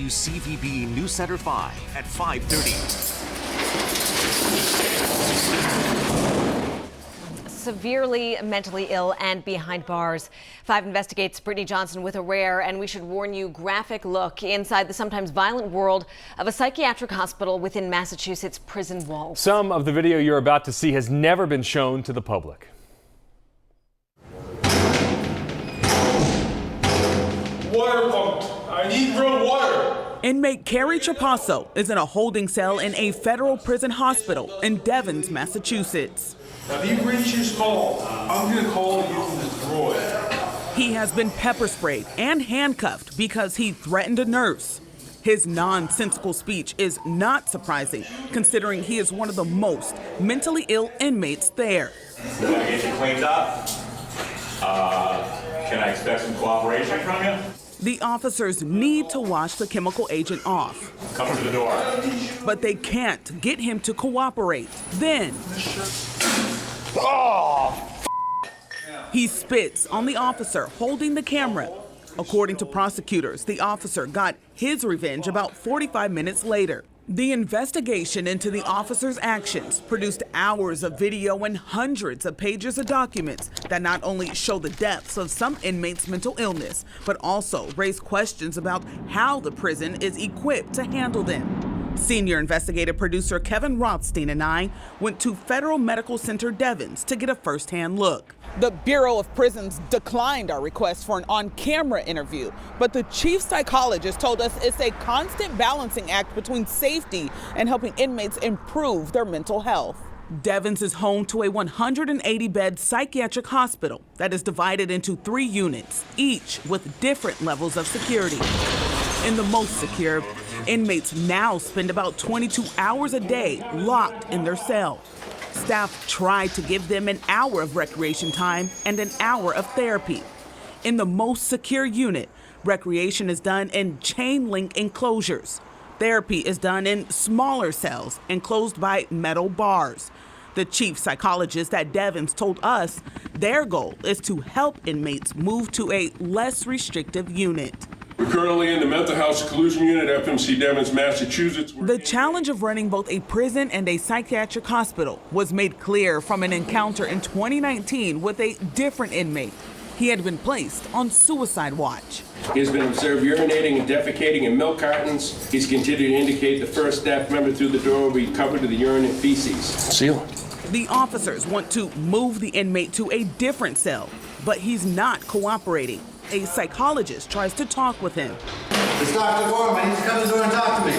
WCVB News Center 5 at 5:30. Severely mentally ill and behind bars. 5 investigates Brittany Johnson with a rare, and we should warn you, graphic look inside the sometimes violent world of a psychiatric hospital within Massachusetts prison walls. Some of the video you're about to see has never been shown to the public. Water pump. I need real water. Inmate Carrie Trapasso is in a holding cell in a federal prison hospital in Devens, Massachusetts. Now, if he reaches call, I'm going to call you from the droid. He has been pepper sprayed and handcuffed because he threatened a nurse. His nonsensical speech is not surprising, considering he is one of the most mentally ill inmates there. We're going to get you cleaned up. Can I expect some cooperation from you? The officers need to wash the chemical agent off. Come to the door. But they can't get him to cooperate. Then he spits on the officer holding the camera. According to prosecutors, the officer got his revenge about 45 minutes later. The investigation into the officer's actions produced hours of video and hundreds of pages of documents that not only show the depths of some inmates' mental illness, but also raise questions about how the prison is equipped to handle them. Senior investigative producer Kevin Rothstein and I went to Federal Medical Center Devens to get a first-hand look. The Bureau of Prisons declined our request for an on-camera interview, but the chief psychologist told us it's a constant balancing act between safety and helping inmates improve their mental health. Devens is home to a 180-bed psychiatric hospital that is divided into 3 units, each with different levels of security. In the most secure, inmates now spend about 22 hours a day locked in their cell. Staff tried to give them an hour of recreation time and an hour of therapy. In the most secure unit, recreation is done in chain link enclosures. Therapy is done in smaller cells enclosed by metal bars. The chief psychologist at Devens told us their goal is to help inmates move to a less restrictive unit. We're currently in the mental health seclusion unit at FMC Devens, Massachusetts. The challenge of running both a prison and a psychiatric hospital was made clear from an encounter in 2019 with a different inmate. He had been placed on suicide watch. He has been observed urinating and defecating in milk cartons. He's continued to indicate the first staff member through the door will be covered with the urine and feces. Seal it. The officers want to move the inmate to a different cell, but he's not cooperating. A psychologist tries to talk with him. It's Dr. Gorman. He's come to the door and talk to me.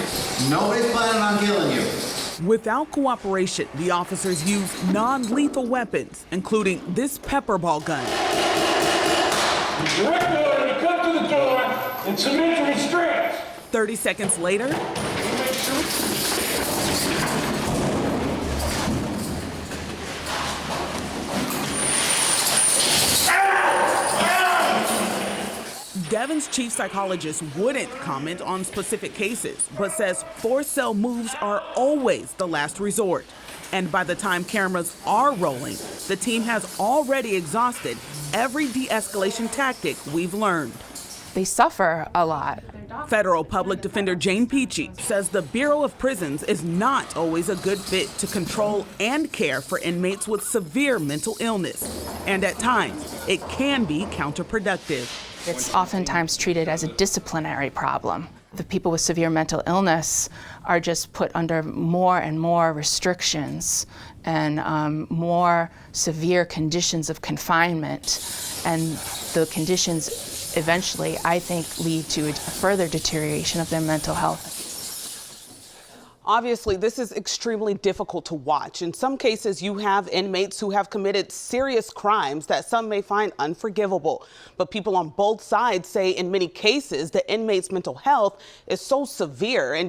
Nobody's planning on killing you. Without cooperation, the officers use non-lethal weapons, including this pepper ball gun. Direct order to come to the door and submit to restraints. 30 seconds later, Devens' chief psychologist wouldn't comment on specific cases, but says forced-cell moves are always the last resort. And by the time cameras are rolling, the team has already exhausted every de-escalation tactic we've learned. They suffer a lot. Federal Public Defender Jane Peachy says the Bureau of Prisons is not always a good fit to control and care for inmates with severe mental illness. And at times, it can be counterproductive. It's oftentimes treated as a disciplinary problem. The people with severe mental illness are just put under more and more restrictions and more severe conditions of confinement. And the conditions eventually, I think, lead to a further deterioration of their mental health. Obviously, this is extremely difficult to watch. In some cases, you have inmates who have committed serious crimes that some may find unforgivable. But people on both sides say in many cases, the inmate's mental health is so severe and